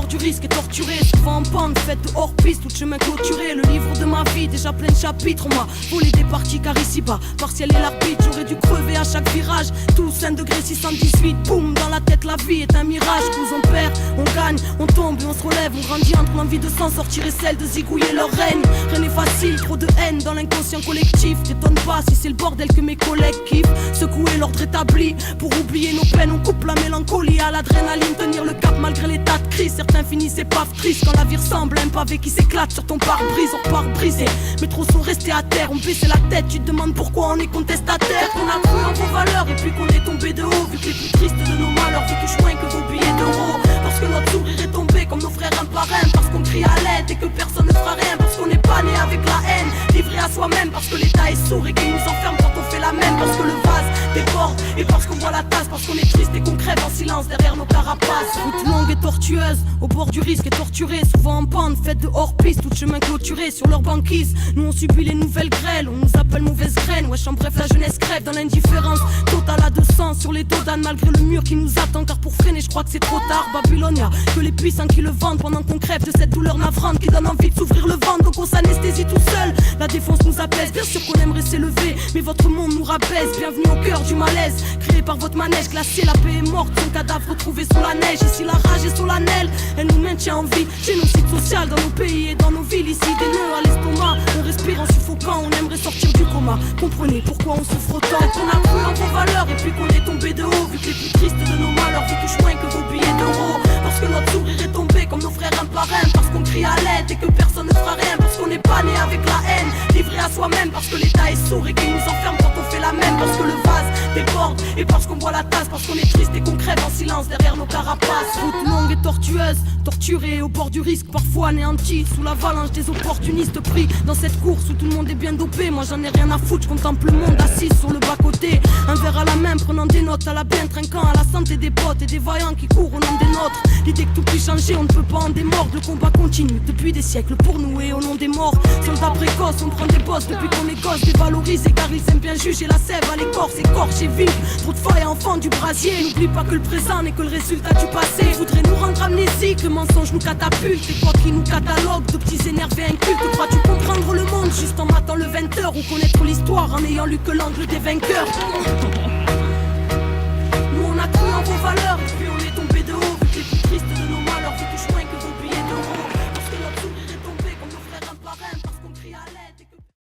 bord du risque et torturé, souvent en pente, faite de hors-piste ou de chemin clôturé. Le livre de ma vie, déjà plein de chapitres, on m'a volé des parties car ici-bas, partiel et l'arbitre, j'aurais dû crever à chaque virage. Tous 1 degré 618, boum, dans la tête la vie est un mirage. Tous on perd, on gagne, on tombe et on se relève, on grandit entre l'envie de s'en sortir et celle de zigouiller leur règne. Rien n'est facile, trop de haine dans l'inconscient collectif. T'étonne pas si c'est le bordel que mes collègues kiffent. Secouer l'ordre établi, pour oublier nos peines, on coupe la mélancolie à l'adrénaline. Tenir le cap malgré l'état de crise, certains finissent épave triste quand la vie ressemble à un pavé qui s'éclate sur ton pare-brise. On repart brisé, mais trop sont restés à terre, on baissait la tête, tu te demandes pourquoi on est contestataire. Qu'on a cru en vos valeurs et puis qu'on est tombé de haut, vu que les plus tristes de nos malheurs vous touchent moins que vos billets d'euros. Parce que notre sourire est tombé comme nos frères un par un, parce qu'on crie à l'aide et que personne ne fera rien, parce qu'on n'est pas né avec la haine, livré à soi-même, parce que l'état est sourd et qu'il nous enferme quand on fait la même, parce que le vase déborde et parce qu'on voit la tasse, parce qu'on est triste et qu'on crève en silence derrière nos carapaces. Route longue et tortueuse, au bord du risque et torturée, souvent en pente, faite de hors-piste ou de chemin clôturé sur leur banquise. Nous on subit les nouvelles grêles, on nous appelle mauvaise graine. Wesh en bref la jeunesse crève dans l'indifférence totale à 200 sur les dos d'âne malgré le mur qui nous attend, car pour freiner je crois que c'est trop tard. Babylonia, que les puissants qui le vendent pendant qu'on crève de cette douleur navrante qui donne envie de s'ouvrir le ventre, donc on s'anesthésie tout seul. La défense nous apaise, bien sûr qu'on aimerait s'élever, mais votre monde nous rabaisse. Bienvenue au cœur du malaise, créé par votre manège glacé, la paix est morte, son cadavre retrouvé sous la neige. Ici la rage est solennelle, elle nous maintient en vie. Génocide social dans nos pays et dans nos villes, ici des nœuds à l'estomac, on respire en suffocant, on aimerait sortir du coma. Comprenez pourquoi on souffre autant, qu'on a cru en vos valeurs et puis qu'on est tombé de haut, vu que les plus tristes de nos malheurs vous touchent moins que vos billets d'euros. Parce que notre sourire est tombé comme nos frères un par un, parce qu'on crie à l'aide et que personne ne fera rien, parce qu'on n'est pas né avec la haine, livré à soi-même, parce que l'état est sourd et qu'il nous enferme quand on fait la même, parce que le vase déborde et parce qu'on boit la tasse, parce qu'on est triste et qu'on crève en silence derrière nos carapaces. Route longue et tortueuse, torturée au bord du risque, parfois anéantie sous l'avalanche des opportunistes pris dans cette course où tout le monde est bien dopé. Moi j'en ai rien à foutre, je contemple le monde assis sur le bas-côté, un verre à la main, prenant des notes à la bien, trinquant à la santé des potes et des vaillants qui courent au nom des nôtres. L'idée que tout puisse changer, on ne peut pas en démordre. Le combat continue depuis des siècles pour nous et au nom des morts. Soldats précoces, on prend des bosses depuis qu'on est gosse, dévalorisés car ils aiment bien juger la sève à l'écorce, écorché vif. Trop de fois et enfants du brasier, n'oublie pas que le présent n'est que le résultat du passé. Voudrait nous rendre amnésiques, le mensonge nous catapulte, c'est toi qui nous catalogue de petits énervés incultes. Crois-tu comprendre le monde juste en matant le 20h ou connaître l'histoire en n'ayant lu que l'angle des vainqueurs?